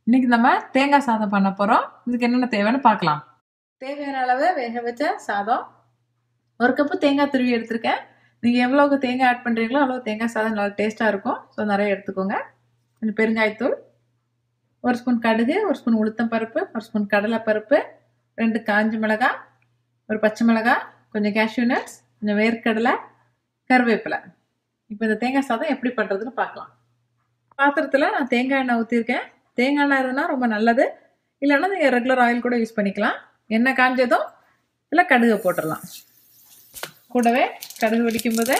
இன்னைக்கு நம்ம தேங்காய் சாதம் பண்ண போறோம். இதுக்கு என்னென்ன தேவைன்னு பார்க்கலாம். தேவையான அளவு வேக வச்ச சாதம், 1 கப்பு தேங்காய் துருவி எடுத்திருக்கேன். நீங்க எவ்வளவுக்கு தேங்காய் ஆட் பண்றீங்களோ அவ்வளவு தேங்காய் சாதம் நல்லா டேஸ்டா இருக்கும். ஸோ நிறைய எடுத்துக்கோங்க. கொஞ்சம் பெருங்காயத்தூள், 1 ஸ்பூன் கடுகு, 1 ஸ்பூன் உளுத்தம் பருப்பு, 1 ஸ்பூன் கடலை பருப்பு, 2 காஞ்ச மிளகாய், 1 பச்சை மிளகாய், கொஞ்சம் கேஷ்யூ நட்ஸ், கொஞ்சம் வேர்க்கடலை, கருவேப்பிலை. இப்போ இந்த தேங்காய் சாதம் எப்படி பண்றதுன்னு பார்க்கலாம். பாத்திரத்தில் நான் தேங்காய் எண்ணெய் ஊற்றிருக்கேன். தேங்காய் எண்ணெய் இருந்தால் ரொம்ப நல்லது. இல்லைன்னா நீங்கள் ரெகுலர் ஆயில் கூட யூஸ் பண்ணிக்கலாம். எண்ணெய் காஞ்சதும் இல்லை கடுகு போட்டுடலாம். கூடவே கடுகு வெடிக்கும் போதே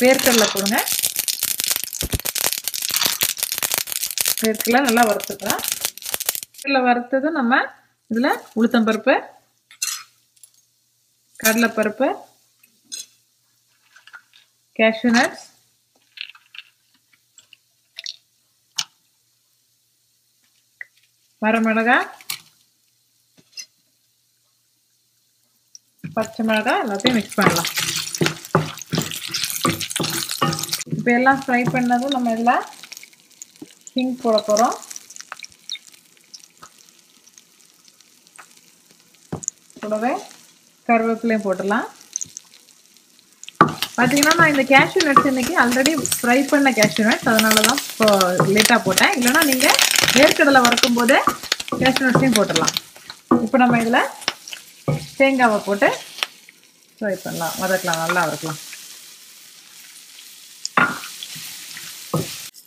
வேர்க்கடலை போடுங்க. வேர்க்கடலை நல்லா வறுத்துக்கலாம். வேர்க்கடலை வறுத்ததும் நம்ம இதில் உளுத்தம் பருப்பு, கடலைப்பருப்பு, கேஷ்யூ நட்ஸ், வரமிளகாய், பச்சை மிளகாய் எல்லாத்தையும் மிக்ஸ் பண்ணலாம். இப்போ எல்லாம் ஃப்ரை பண்ணதும் நம்ம இதில் ஹிங் போட போகிறோம். கூடவே கருவேப்பிலையும் போட்டுடலாம். பார்த்தீங்கன்னா நான் இந்த கேஷ்யூ நட்ஸ் இன்னைக்கு ஆல்ரெடி ஃப்ரை பண்ண கேஷ்யூ நட்ஸ், அதனால தான் இப்போ லேட்டாக போட்டேன். இல்லைன்னா நீங்கள் வேர்க்கடலை வறுக்கும் போதே கேஷ்யூ நட்ஸையும் போட்டுடலாம். இப்போ நம்ம இதில் தேங்காவை போட்டு ஃப்ரை பண்ணலாம், வதக்கலாம், நல்லா வதக்கலாம்.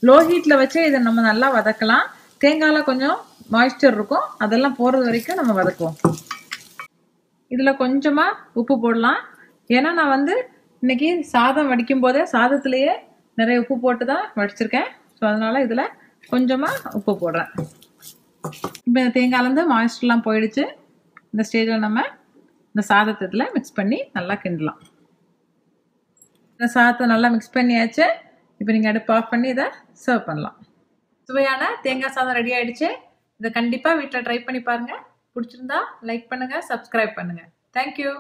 லோ ஹீட்டில் வச்சு இதை நம்ம நல்லா வதக்கலாம். தேங்காயில் கொஞ்சம் மாய்ஸ்சர் இருக்கும், அதெல்லாம் போகிறது வரைக்கும் நம்ம வதக்குவோம். இதில் கொஞ்சமாக உப்பு போடலாம். ஏன்னா நான் வந்து இன்னைக்கு சாதம் வடிக்கும் போதே சாதத்துலேயே நிறைய உப்பு போட்டு தான் வடிச்சிருக்கேன். ஸோ அதனால் இதில் கொஞ்சமாக உப்பு போடுறேன். இப்போ இந்த தேங்காயிலேருந்து மாய்ஸ்சர்லாம் போயிடுச்சு. இந்த ஸ்டேஜில் நம்ம இந்த சாதத்தை இதில் மிக்ஸ் பண்ணி நல்லா கிண்டலாம். இந்த சாதத்தை நல்லா மிக்ஸ் பண்ணியாச்சு. இப்போ நீங்கள் அடுப்பு ஆஃப் பண்ணி இதை சர்வ் பண்ணலாம். சுவையான தேங்காய் சாதம் ரெடி ஆகிடுச்சு. இதை கண்டிப்பாக வீட்டில் ட்ரை பண்ணி பாருங்கள். பிடிச்சிருந்தா லைக் பண்ணுங்கள், சப்ஸ்கிரைப் பண்ணுங்கள். தேங்க்யூ.